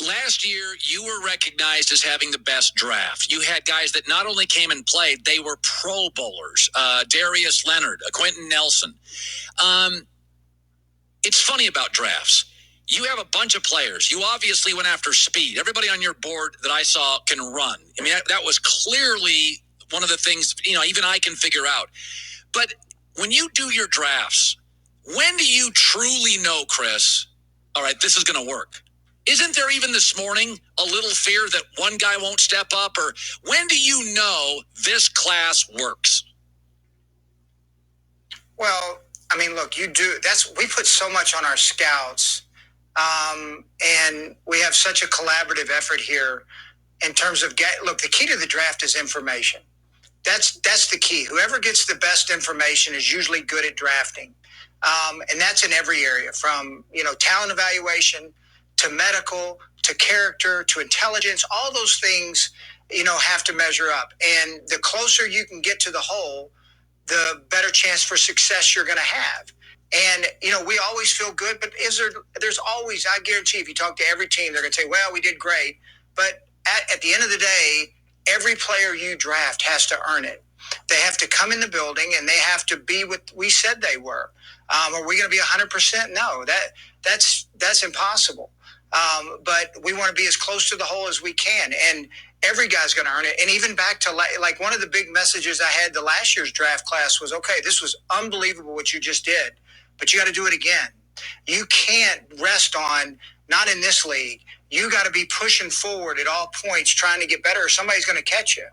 last year, you were recognized as having the best draft. You had guys that not only came and played, they were Pro Bowlers. Darius Leonard, Quentin Nelson. It's funny about drafts. You have a bunch of players. You obviously went after speed. Everybody on your board that I saw can run. I mean, that was clearly one of the things, even I can figure out. But when you do your drafts, when do you truly know, Chris, all right, this is going to work? Isn't there even this morning a little fear that one guy won't step up? Or when do you know this class works? Well, I mean, look, we put so much on our scouts, and we have such a collaborative effort here in terms of the key to the draft is information. That's the key. Whoever gets the best information is usually good at drafting. And that's in every area, from, talent evaluation to medical, to character, to intelligence. All those things, have to measure up. And the closer you can get to the whole, the better chance for success you're going to have. And, we always feel good, but there's always, I guarantee if you talk to every team, they're going to say, well, we did great. But at the end of the day, every player you draft has to earn it. They have to come in the building and they have to be what we said they were. Are we going to be 100%? No, that's impossible. But we want to be as close to the whole as we can. And every guy's going to earn it. And even back to like one of the big messages I had the last year's draft class was, okay, this was unbelievable what you just did, but you got to do it again. You can't rest on, not in this league. You got to be pushing forward at all points, trying to get better, or somebody's going to catch you.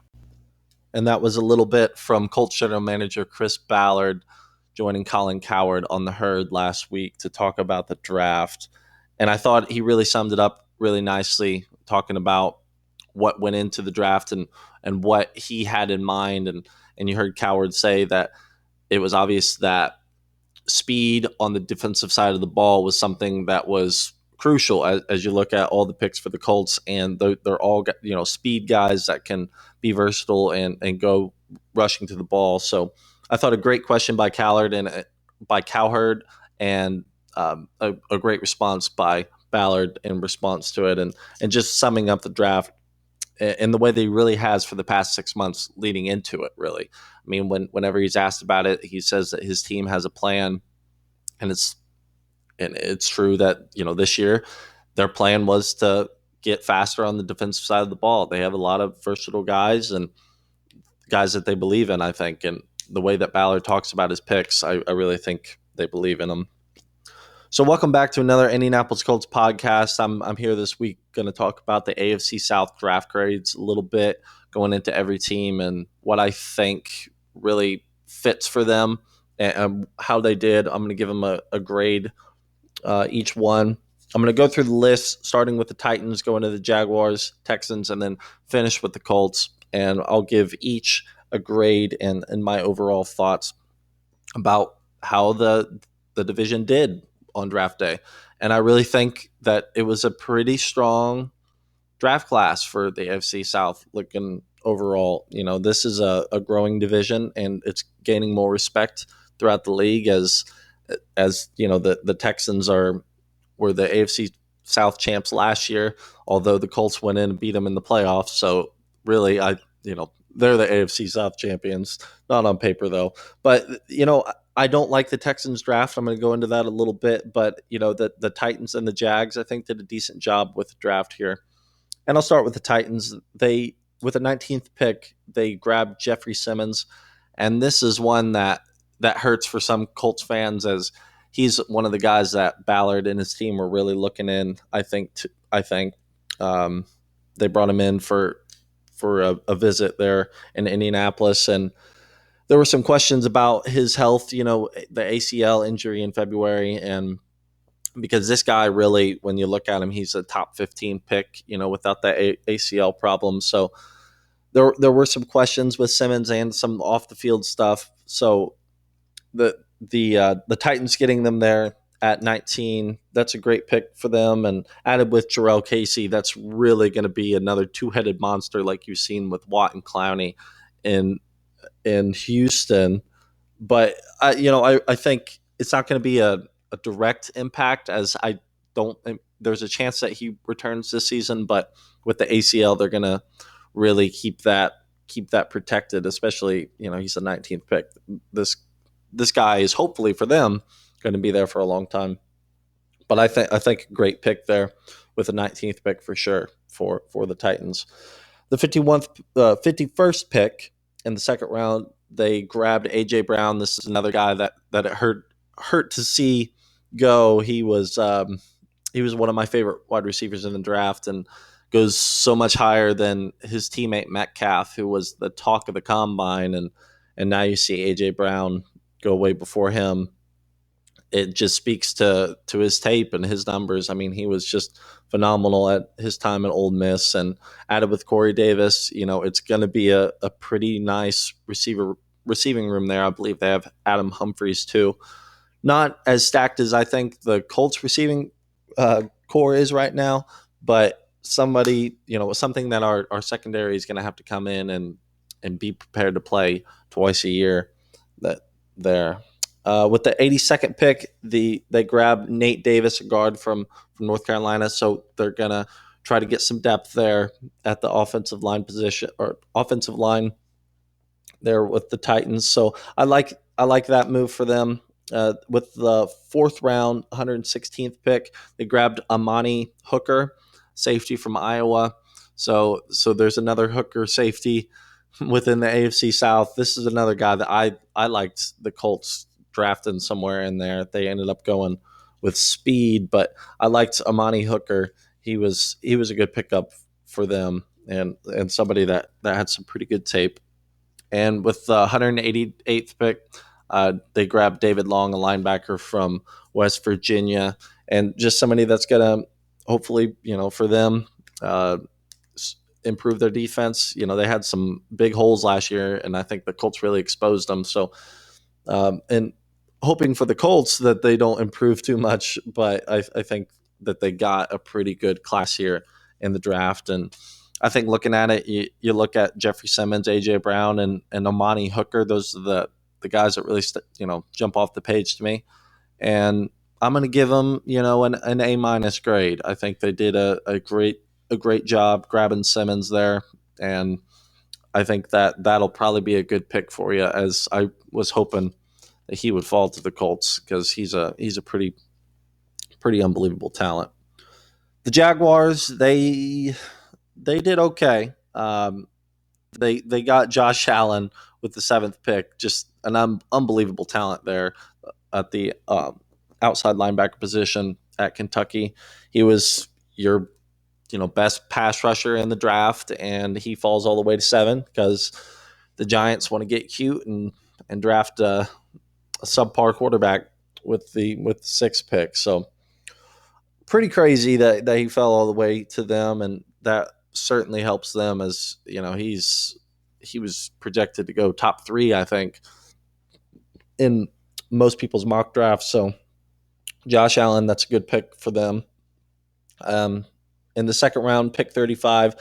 And that was a little bit from Colts general manager Chris Ballard joining Colin Cowherd on the Herd last week to talk about the draft. And I thought he really summed it up really nicely, talking about what went into the draft and what he had in mind. And you heard Cowherd say that it was obvious that speed on the defensive side of the ball was something that was crucial as you look at all the picks for the Colts, and they're all speed guys that can be versatile and go rushing to the ball. So I thought a great question by Cowherd and a great response by Ballard in response to it, and just summing up the draft in the way that he really has for the past 6 months leading into it. Really, I mean, whenever he's asked about it, he says that his team has a plan, and it's true that this year their plan was to get faster on the defensive side of the ball. They have a lot of versatile guys and guys that they believe in, I think, and the way that Ballard talks about his picks, I really think they believe in them. So welcome back to another Indianapolis Colts podcast. I'm here this week going to talk about the AFC South draft grades a little bit, going into every team and what I think really fits for them and how they did. I'm going to give them a grade each one. I'm going to go through the list, starting with the Titans, going to the Jaguars, Texans, and then finish with the Colts. And I'll give each a grade and my overall thoughts about how the division did on draft day. And I really think that it was a pretty strong draft class for the AFC South looking overall. This is a growing division, and it's gaining more respect throughout the league as the Texans were the AFC South champs last year, although the Colts went in and beat them in the playoffs. So really, they're the AFC South champions, not on paper though. But, I don't like the Texans draft. I'm going to go into that a little bit, but the Titans and the Jags, I think, did a decent job with the draft here. And I'll start with the Titans. With the 19th pick, they grabbed Jeffrey Simmons, and this is one that hurts for some Colts fans, as he's one of the guys that Ballard and his team were really looking in. I think they brought him in for a visit there in Indianapolis, and there were some questions about his health, the ACL injury in February, and because this guy really, when you look at him, he's a top 15 pick, without that ACL problem. So there were some questions with Simmons and some off the field stuff. So the Titans getting them there at 19, that's a great pick for them. And added with Jarrell Casey, that's really going to be another two-headed monster like you've seen with Watt and Clowney in Houston. But I think it's not going to be a direct impact, as I don't there's a chance that he returns this season, but with the ACL, they're going to really keep that protected, especially, he's the 19th pick. This guy is hopefully for them going to be there for a long time. But I think a great pick there with the 19th pick for sure for the Titans. The 51st pick in the second round, they grabbed A.J. Brown. This is another guy that it hurt to see go. He was one of my favorite wide receivers in the draft and goes so much higher than his teammate Metcalf, who was the talk of the combine. And now you see A.J. Brown go way before him. It just speaks to his tape and his numbers. I mean, he was just phenomenal at his time at Ole Miss, and added with Corey Davis, it's going to be a pretty nice receiving room there. I believe they have Adam Humphries too. Not as stacked as I think the Colts receiving core is right now, but something that our secondary is going to have to come in and be prepared to play twice a year. With the 82nd pick, they grabbed Nate Davis, a guard from North Carolina. So they're going to try to get some depth there at the offensive line position or offensive line there with the Titans. So I like that move for them. With the fourth round, 116th pick, they grabbed Amani Hooker, safety from Iowa. So there's another Hooker safety within the AFC South. This is another guy that I liked the Colts drafting somewhere in there. They ended up going with speed, but I liked Amani Hooker. He was a good pickup for them and somebody that had some pretty good tape. And with the 188th pick, they grabbed David Long, a linebacker from West Virginia, and just somebody that's going to hopefully, for them, improve their defense. They had some big holes last year, and I think the Colts really exposed them. So, and hoping for the Colts that they don't improve too much, but I think that they got a pretty good class here in the draft. And I think looking at it, you look at Jeffrey Simmons, A.J. Brown, and Amani Hooker. Those are the guys that really jump off the page to me. And I'm going to give them an A- grade. I think they did a great job grabbing Simmons there, and I think that'll probably be a good pick for you, as I was hoping that he would fall to the Colts because he's a pretty unbelievable talent. The Jaguars, they did okay. They got Josh Allen with the 7th pick, just an unbelievable talent there at the outside linebacker position at Kentucky. He was your best pass rusher in the draft, and he falls all the way to 7 because the Giants want to get cute and draft a subpar quarterback with the 6th pick. So pretty crazy that he fell all the way to them, and that certainly helps them, as he was projected to go top 3, I think, in most people's mock drafts. So Josh Allen, that's a good pick for them. In the second round, pick 35,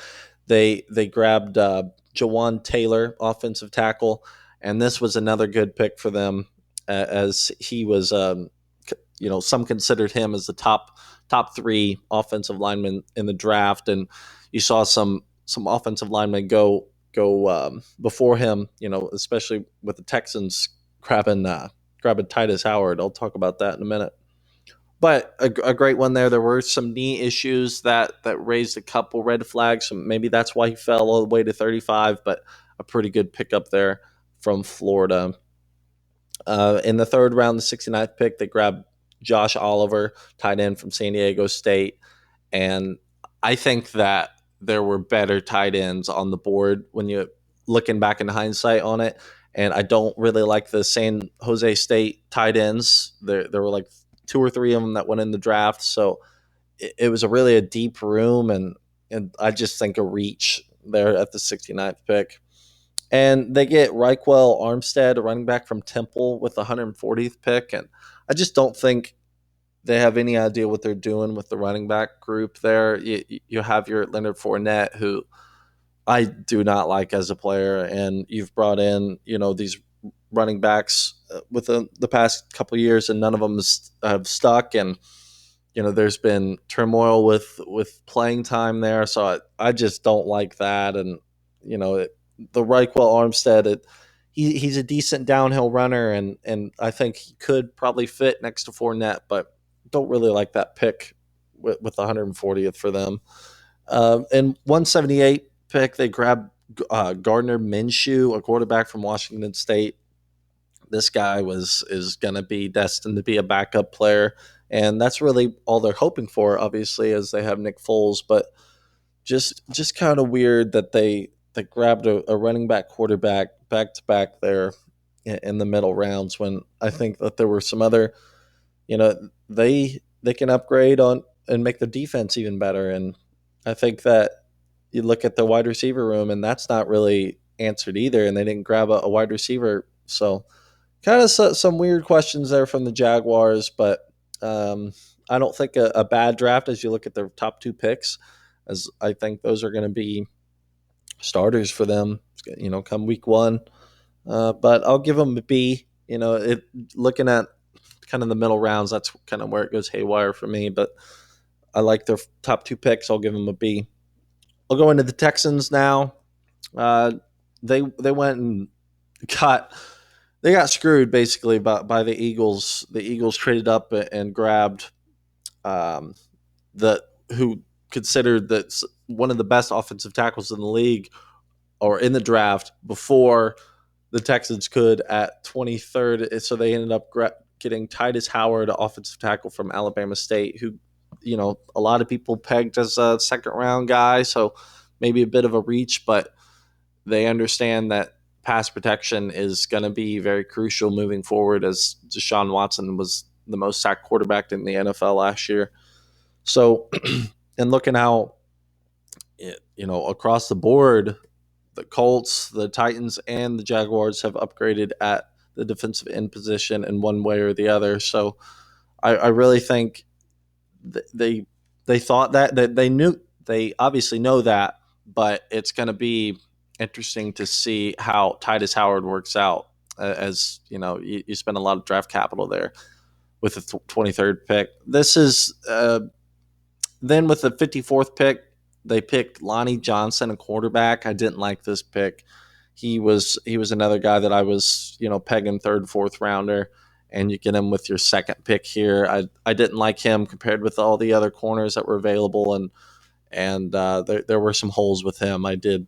they grabbed Jawan Taylor, offensive tackle, and this was another good pick for them, as he was, some considered him as the top 3 offensive linemen in the draft, and you saw some offensive linemen go before him, especially with the Texans grabbing Titus Howard. I'll talk about that in a minute. But a great one there. There were some knee issues that raised a couple red flags. So maybe that's why he fell all the way to 35, but a pretty good pickup there from Florida. In the third round, the 69th pick, they grabbed Josh Oliver, tight end from San Diego State. And I think that there were better tight ends on the board when you're looking back in hindsight on it. And I don't really like the San Jose State tight ends. There were like 2 or 3 of them that went in the draft. So it was really a deep room, and I just think a reach there at the 69th pick. And they get Raquel Armstead, a running back from Temple, with the 140th pick. And I just don't think they have any idea what they're doing with the running back group there. You have your Leonard Fournette, who I do not like as a player, and you've brought in, these running backs with the past couple of years, and none of them have stuck. And there's been turmoil with playing time there, so I just don't like that. And the Reichwell Armstead, he's a decent downhill runner, and I think he could probably fit next to Fournette, but don't really like that pick with the 140th for them. And 178 pick, they grabbed Gardner Minshew, a quarterback from Washington State. This guy is going to be destined to be a backup player, and that's really all they're hoping for, obviously, as they have Nick Foles. But just kind of weird that they grabbed a running back quarterback back to back there in the middle rounds, when I think that there were some other, they can upgrade on and make the defense even better. And I think that you look at the wide receiver room, and that's not really answered either, and they didn't grab a wide receiver. So kind of some weird questions there from the Jaguars, but I don't think a bad draft as you look at their top two picks, as I think those are going to be starters for them, come week one. But I'll give them a B. Looking at kind of the middle rounds, that's kind of where it goes haywire for me. But I like their top two picks. I'll give them a B. I'll go into the Texans now. They went and they got screwed basically by the Eagles. The Eagles traded up and grabbed who considered that one of the best offensive tackles in the league or in the draft before the Texans could at 23rd. So they ended up getting Titus Howard, offensive tackle from Alabama State, who, a lot of people pegged as a second round guy. So maybe a bit of a reach, but they understand that pass protection is going to be very crucial moving forward, as Deshaun Watson was the most sacked quarterback in the NFL last year. So, and looking how, across the board, the Colts, the Titans, and the Jaguars have upgraded at the defensive end position in one way or the other. So I really think they thought that they obviously know that, but it's going to be interesting to see how Titus Howard works out, as you spend a lot of draft capital there with the 23rd pick. This is then with the 54th pick, they picked Lonnie Johnson, a quarterback. I didn't like this pick. He was another guy that I was pegging third, fourth rounder, and you get him with your second pick here. I didn't like him compared with all the other corners that were available, and there were some holes with him. I did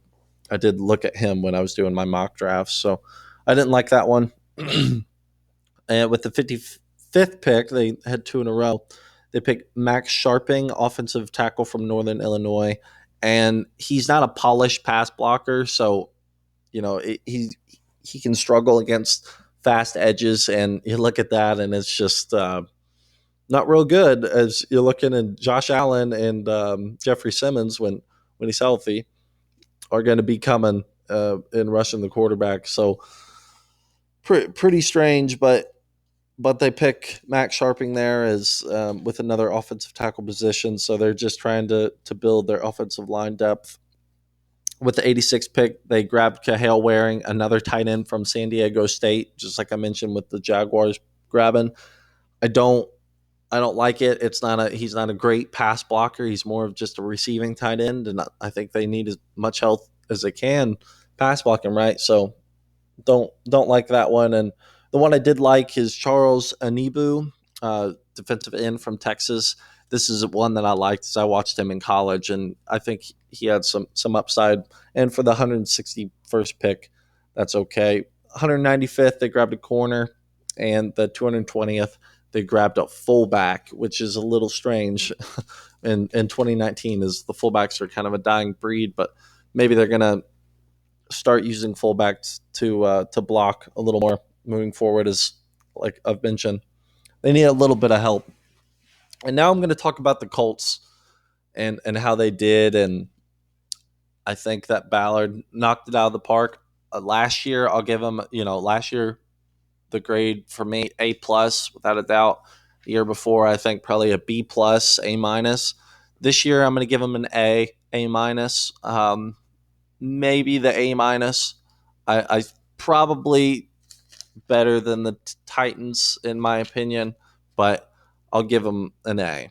look at him when I was doing my mock drafts, so I didn't like that one. And with the 55th pick, they had two in a row. They picked Max Sharping, offensive tackle from Northern Illinois, and he's not a polished pass blocker, so he can struggle against fast edges, and you look at that, and it's just not real good. As you're looking at Josh Allen and Jeffrey Simmons when he's healthy are going to be coming in rushing the quarterback. So pretty strange, but they pick Max Sharping there as with another offensive tackle position. So they're just trying to build their offensive line depth. With the 86th pick, they grabbed Kahale Waring, another tight end from San Diego State, just like I mentioned with the Jaguars grabbing. I don't like it. He's not a great pass blocker. He's more of just a receiving tight end, and I think they need as much help as they can pass blocking, right? So don't like that one. And the one I did like is Charles Anibu, defensive end from Texas. This is one that I liked as I watched him in college, and I think he had some upside. And for the 161st pick, that's okay. 195th, they grabbed a corner, and the 220th, they grabbed a fullback, which is a little strange. in 2019, is the fullbacks are kind of a dying breed, but maybe they're gonna start using fullbacks to block a little more moving forward, as like I've mentioned. They need a little bit of help. And now I'm going to talk about the Colts and how they did. And I think that Ballard knocked it out of the park. Last year, I'll give him, last year, the grade for me, A plus, without a doubt. The year before, I think probably a B plus, A minus. This year, I'm going to give him an A minus. Maybe the A minus. I probably better than the Titans in my opinion, but I'll give them an A.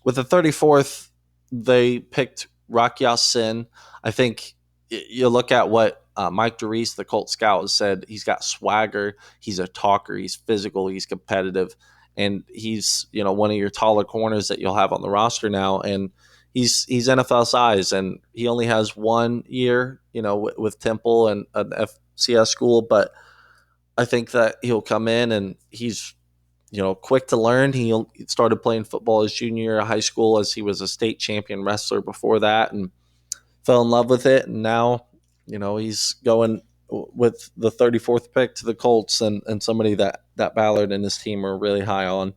with the 34th, they picked Rock Ya-Sin. I think you look at what Mike DeReese, the Colt scout, has said. He's got swagger. He's a talker. He's physical. He's competitive. And he's, one of your taller corners that you'll have on the roster now. And he's NFL size. And he only has 1 year, with Temple and an FCS school. But I think that he'll come in and he's quick to learn. He started playing football his junior year of high school, as he was a state champion wrestler before that, and fell in love with it. And now, he's going with the 34th pick to the Colts, and somebody that Ballard and his team are really high on,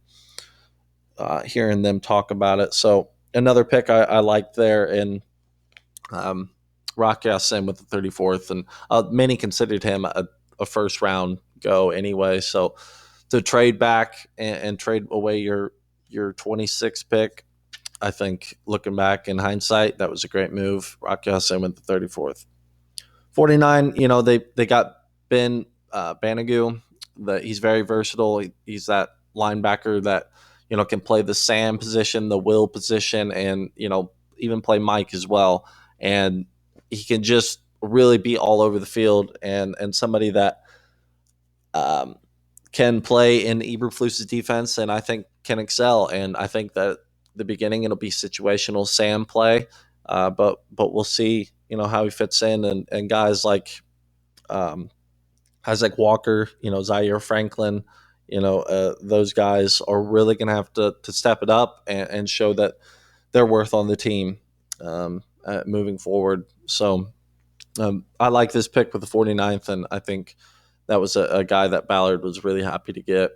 hearing them talk about it. So another pick I liked there, and Rock Ya-Sin with the 34th, and many considered him a first round go anyway. So to trade back and trade away your 26th pick, I think, looking back in hindsight, that was a great move. Rock Ya-Sin with the 34th. 49, they got Ben Banogu. He's very versatile. He's that linebacker that, can play the Sam position, the Will position, and, even play Mike as well. And he can just really be all over the field, and somebody that can play in Eberflus's defense, and I think can excel. And I think that the beginning it'll be situational Sam play, but we'll see, how he fits in, and guys like Isaac Walker, Zaire Franklin, those guys are really going to have to step it up and show that they're worth on the team moving forward. So I like this pick with the 49th, and I think that was a guy that Ballard was really happy to get.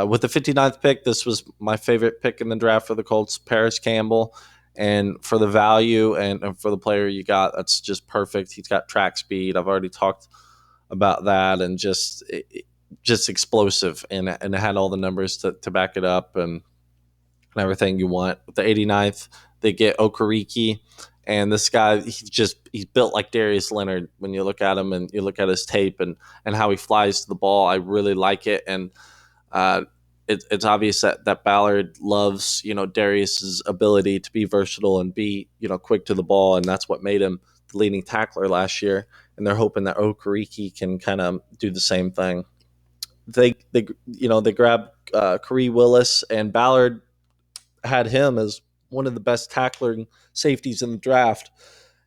With the 59th pick, this was my favorite pick in the draft for the Colts, Paris Campbell. And for the value and for the player you got, that's just perfect. He's got track speed. I've already talked about that, and just explosive, and had all the numbers to back it up, and everything you want. With the 89th, they get Okereke. And this guy, he's built like Darius Leonard. When you look at him and you look at his tape and how he flies to the ball, I really like it. And it's obvious that Ballard loves, Darius's ability to be versatile and be, quick to the ball. And that's what made him the leading tackler last year. And they're hoping that Okereke can kind of do the same thing. They grab Corey Willis, and Ballard had him as one of the best tackling safeties in the draft.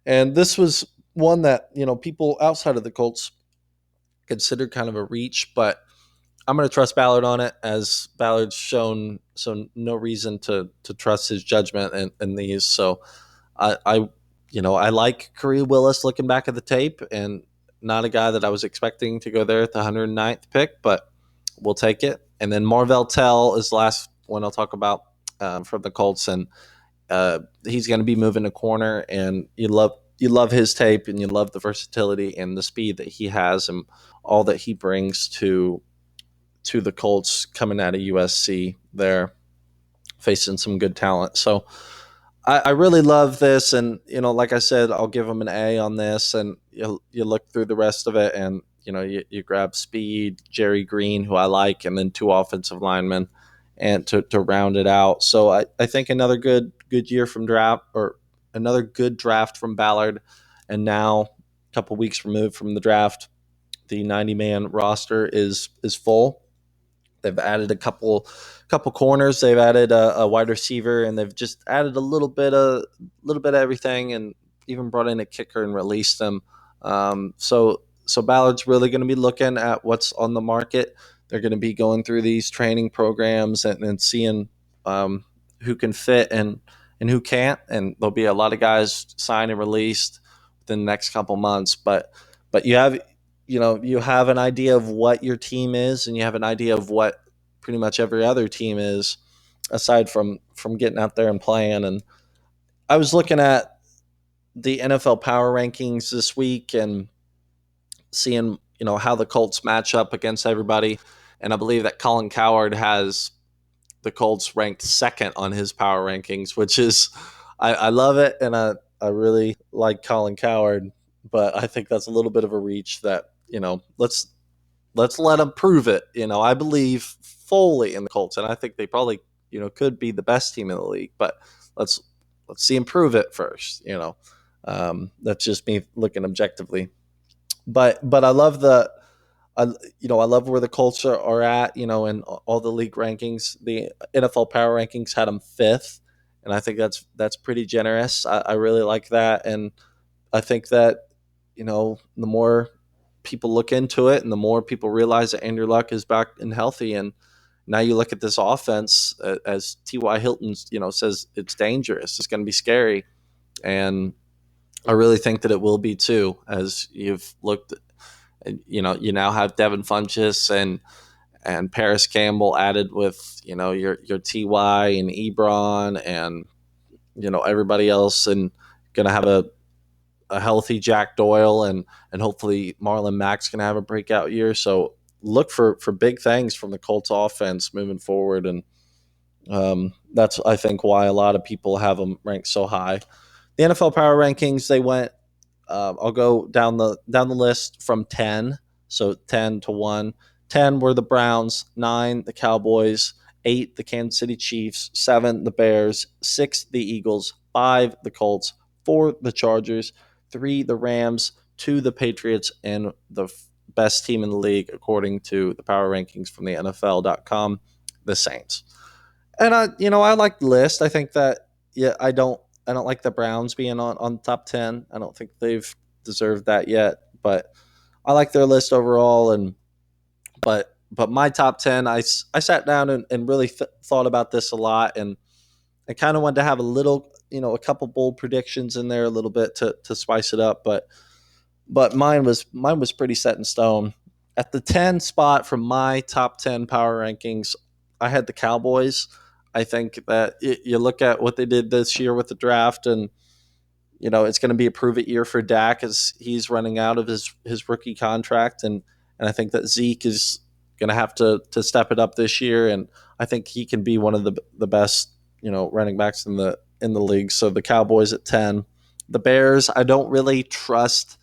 And this was one that, people outside of the Colts considered kind of a reach, but I'm going to trust Ballard on it, as Ballard's shown no reason to trust his judgment in these. So I like Corey Willis looking back at the tape, and not a guy that I was expecting to go there at the 109th pick, but we'll take it. And then Marvell Tell is the last one I'll talk about from the Colts, and he's going to be moving a corner, and you love his tape, and you love the versatility and the speed that he has, and all that he brings to the Colts coming out of USC there, facing some good talent. So I really love this, and like I said, I'll give him an A on this. And you look through the rest of it, and you grab speed, Jerry Green, who I like, and then 2 offensive linemen, and to round it out. So I think another good year from draft, or another good draft from Ballard. And now, a couple weeks removed from the draft, the 90-man roster is full. They've added a couple corners. They've added a wide receiver, and they've just added a little bit of everything, and even brought in a kicker and released them. So Ballard's really going to be looking at what's on the market. They're going to be going through these training programs and seeing who can fit and who can't. And there'll be a lot of guys signed and released within the next couple months. But you have an idea of what your team is, and you have an idea of what pretty much every other team is, aside from getting out there and playing. And I was looking at the NFL power rankings this week and seeing, how the Colts match up against everybody. And I believe that Colin Cowherd has the Colts ranked second on his power rankings, which is, I love it. And I really like Colin Cowherd, but I think that's a little bit of a reach that, let's let him prove it. I believe fully in the Colts, and I think they probably could be the best team in the league. But let's see him prove it first. That's just me looking objectively. But I love I love where the Colts are at. In all the league rankings. The NFL Power Rankings had them fifth, and I think that's pretty generous. I really like that, and I think that the more people look into it, and the more people realize that Andrew Luck is back and healthy, and now you look at this offense, as T.Y. Hilton says, it's dangerous. It's going to be scary, and I really think that it will be too. As you've looked, you now have Devin Funchess and Paris Campbell added with your Ty and Ebron and everybody else, and going to have a healthy Jack Doyle, and hopefully Marlon Mack's going to have a breakout year. So look for big things from the Colts offense moving forward, and that's I think why a lot of people have them ranked so high. The NFL Power Rankings, they went. I'll go down the list from 10. So 10 to 1. 10 were the Browns, 9 the Cowboys, 8 the Kansas City Chiefs, 7 the Bears, 6 the Eagles, 5 the Colts, 4 the Chargers, 3 the Rams, 2 the Patriots, and the best team in the league according to the power rankings from the NFL.com, the Saints. And I like the list. I think that I don't like the Browns being on top 10. I don't think they've deserved that yet, but I like their list overall. And but my top 10, I sat down and really thought about this a lot, and I kind of wanted to have a little, a couple bold predictions in there a little bit to spice it up, but mine was pretty set in stone. At the 10 spot from my top 10 power rankings, I had the Cowboys. I think that you look at what they did this year with the draft, and it's going to be a prove it year for Dak as he's running out of his rookie contract, and I think that Zeke is going to have to step it up this year, and I think he can be one of the best running backs in the league. So the Cowboys at 10. The Bears, I don't really trust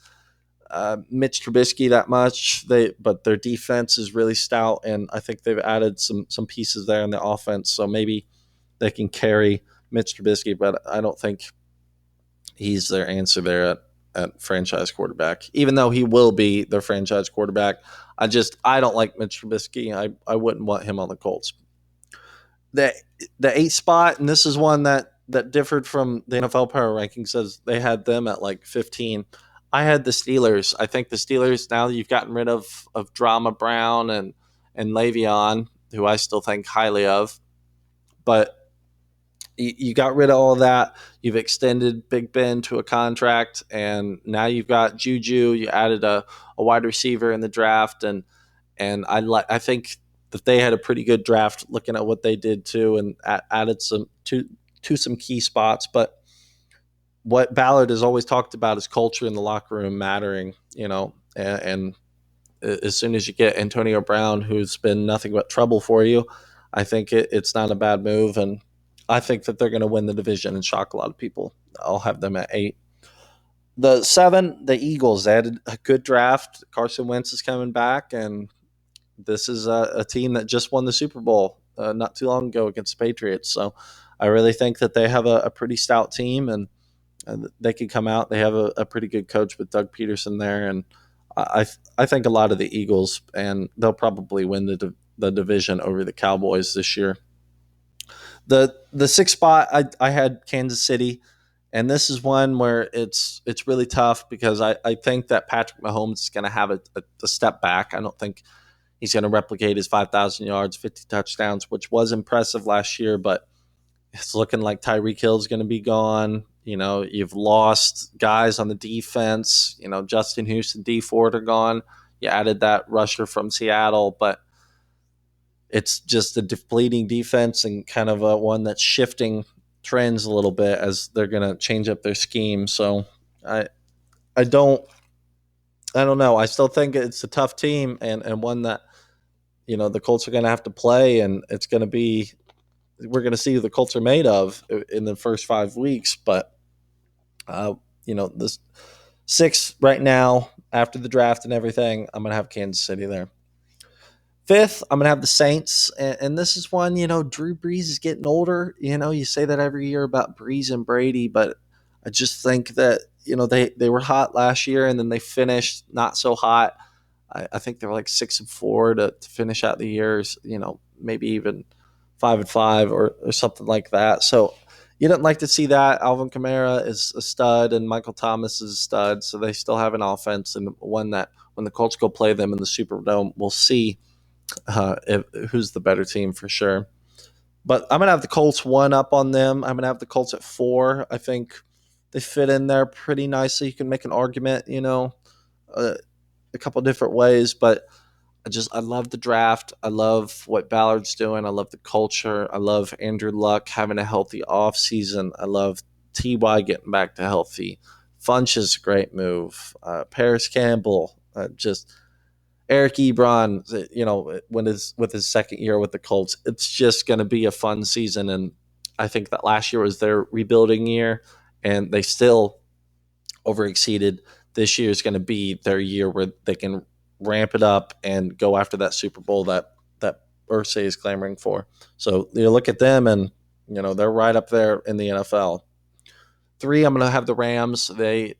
Mitch Trubisky that much. But their defense is really stout, and I think they've added some pieces there in the offense. So maybe they can carry Mitch Trubisky, but I don't think he's their answer there at franchise quarterback. Even though he will be their franchise quarterback, I don't like Mitch Trubisky. I wouldn't want him on the Colts. The 8th spot, and this is one that differed from the NFL power rankings, as they had them at like 15. I had the Steelers. I think the Steelers, now that you've gotten rid of Drama Brown and Le'Veon, who I still think highly of, but you got rid of all of that. You've extended Big Ben to a contract, and now you've got Juju. You added a wide receiver in the draft, and I think that they had a pretty good draft looking at what they did too, and added some to some key spots. But what Ballard has always talked about is culture in the locker room mattering, and as soon as you get Antonio Brown, who's been nothing but trouble for you, I think it's not a bad move, and I think that they're going to win the division and shock a lot of people. I'll have them at 8. The 7, the Eagles, they had a good draft. Carson Wentz is coming back, and this is a team that just won the Super Bowl not too long ago against the Patriots. So I really think that they have a pretty stout team, and they can come out. They have a pretty good coach with Doug Peterson there, and I think a lot of the Eagles, and they'll probably win the division over the Cowboys this year. The 6th spot, I had Kansas City, and this is one where it's really tough because I think that Patrick Mahomes is going to have a step back. I don't think he's going to replicate his 5,000 yards, 50 touchdowns, which was impressive last year, but it's looking like Tyreek Hill is going to be gone. You've lost guys on the defense. Justin Houston, D Ford are gone. You added that rusher from Seattle, but it's just a depleting defense and kind of one that's shifting trends a little bit as they're going to change up their scheme. So I don't know. I still think it's a tough team and one that, the Colts are going to have to play, and it's going to be, we're going to see who the Colts are made of in the first 5 weeks. But, this 6 right now after the draft and everything, I'm going to have Kansas City there. Fifth, I'm going to have the Saints. And this is one, Drew Brees is getting older. You say that every year about Brees and Brady, but I just think that, they were hot last year and then they finished not so hot. I think they were like 6-4 to finish out the years, maybe even 5-5 or something like that. So you didn't like to see that. Alvin Kamara is a stud and Michael Thomas is a stud. So they still have an offense and one that when the Colts go play them in the Superdome, we'll see who's the better team for sure. But I'm going to have the Colts one up on them. I'm going to have the Colts at 4. I think they fit in there pretty nicely. You can make an argument, a couple different ways, but I love the draft. I love what Ballard's doing. I love the culture. I love Andrew Luck having a healthy offseason. I love Ty getting back to healthy. Funch is a great move. Paris Campbell, just Eric Ebron, with his second year with the Colts, it's just going to be a fun season. And I think that last year was their rebuilding year, and they still overexceeded. This year is going to be their year where they can ramp it up and go after that Super Bowl that Irsay is clamoring for. So you look at them, and they're right up there in the NFL. 3, I'm going to have the Rams. They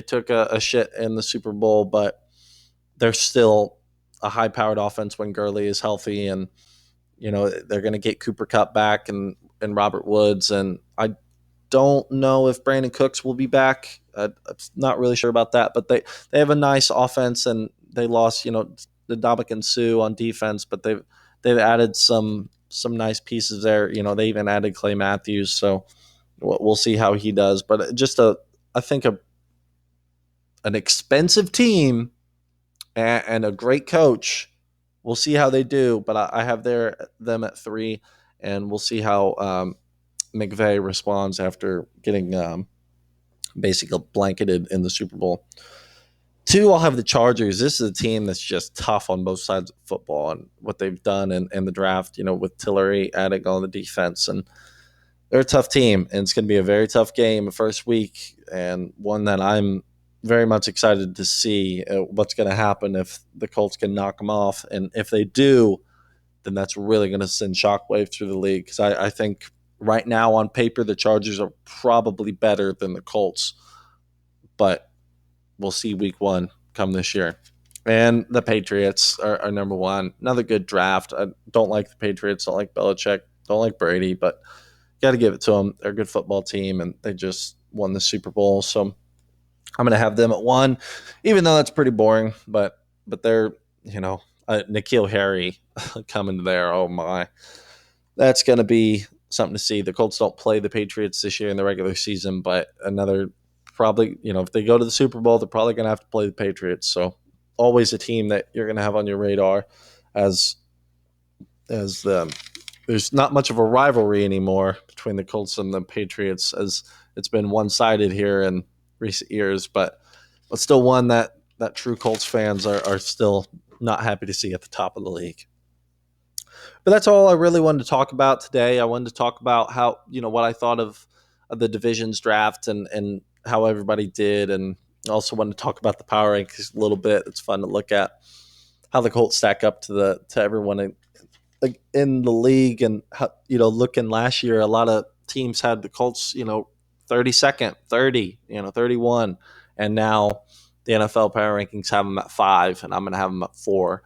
took a shit in the Super Bowl, but they're still a high-powered offense when Gurley is healthy, and they're going to get Cooper Kupp back and Robert Woods, and I don't know if Brandon Cooks will be back. I'm not really sure about that, but they have a nice offense, and they lost the Dominican Sue on defense, but they've added some nice pieces there. They even added Clay Matthews, so we'll see how he does. But just I think an expensive team and a great coach. We'll see how they do, but I have them at 3, and we'll see how McVay responds after getting basically blanketed in the Super Bowl. 2, I'll have the Chargers. This is a team that's just tough on both sides of football and what they've done in the draft, with Tillery adding on the defense. And they're a tough team, and it's going to be a very tough game the first week, and one that I'm very much excited to see what's going to happen if the Colts can knock them off. And if they do, then that's really going to send shockwaves through the league, because I think right now on paper the Chargers are probably better than the Colts, but we'll see week 1 come this year. And the Patriots are number 1. Another good draft. I don't like the Patriots, don't like Belichick, don't like Brady, but got to give it to them. They're a good football team, and they just won the Super Bowl. So I'm going to have them at 1, even though that's pretty boring. But they're, N'Keal Harry coming there. Oh, my. That's going to be something to see. The Colts don't play the Patriots this year in the regular season, but another probably, if they go to the Super Bowl, they're probably going to have to play the Patriots. So always a team that you're going to have on your radar as there's not much of a rivalry anymore between the Colts and the Patriots, as it's been one-sided here in recent years, but still one that true Colts fans are still not happy to see at the top of the league. But that's all I really wanted to talk about today. I wanted to talk about how, what I thought of the divisions draft and how everybody did, and also wanted to talk about the power rankings a little bit. It's fun to look at how the Colts stack up to everyone in the league, and how, looking last year, a lot of teams had the Colts, 32nd, 30, 31, and now the NFL power rankings have them at 5, and I'm going to have them at 4.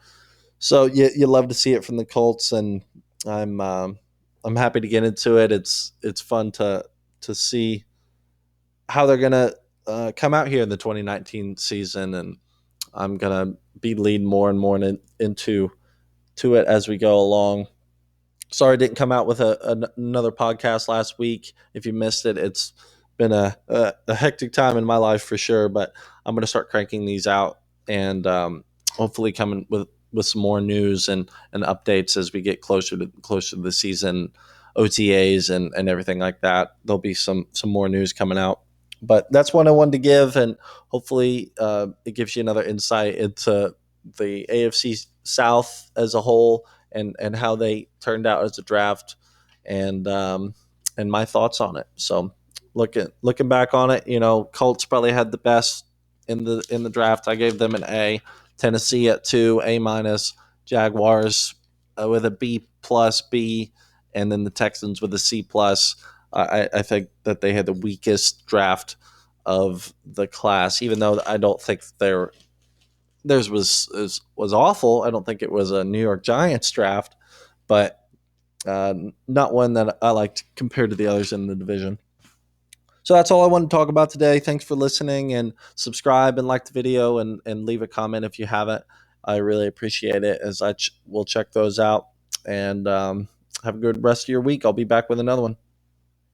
So you love to see it from the Colts, and I'm happy to get into it. It's fun to see how they're going to come out here in the 2019 season, and I'm going to be leading more and more into it as we go along. Sorry I didn't come out with another podcast last week. If you missed it, it's been a hectic time in my life for sure, but I'm going to start cranking these out, and hopefully coming with some more news and updates as we get closer to the season, OTAs and everything like that. There'll be some more news coming out. But that's what I wanted to give, and hopefully it gives you another insight into the AFC South as a whole, and how they turned out as a draft, and my thoughts on it. So looking back on it, Colts probably had the best in the draft. I gave them an A. Tennessee at 2, A-. Jaguars with a B plus B, and then the Texans with a C plus. I think that they had the weakest draft of the class, even though I don't think theirs was awful. I don't think it was a New York Giants draft, but not one that I liked compared to the others in the division. So that's all I want to talk about today. Thanks for listening, and subscribe and like the video, and leave a comment if you haven't. I really appreciate it, as will check those out. And have a good rest of your week. I'll be back with another one.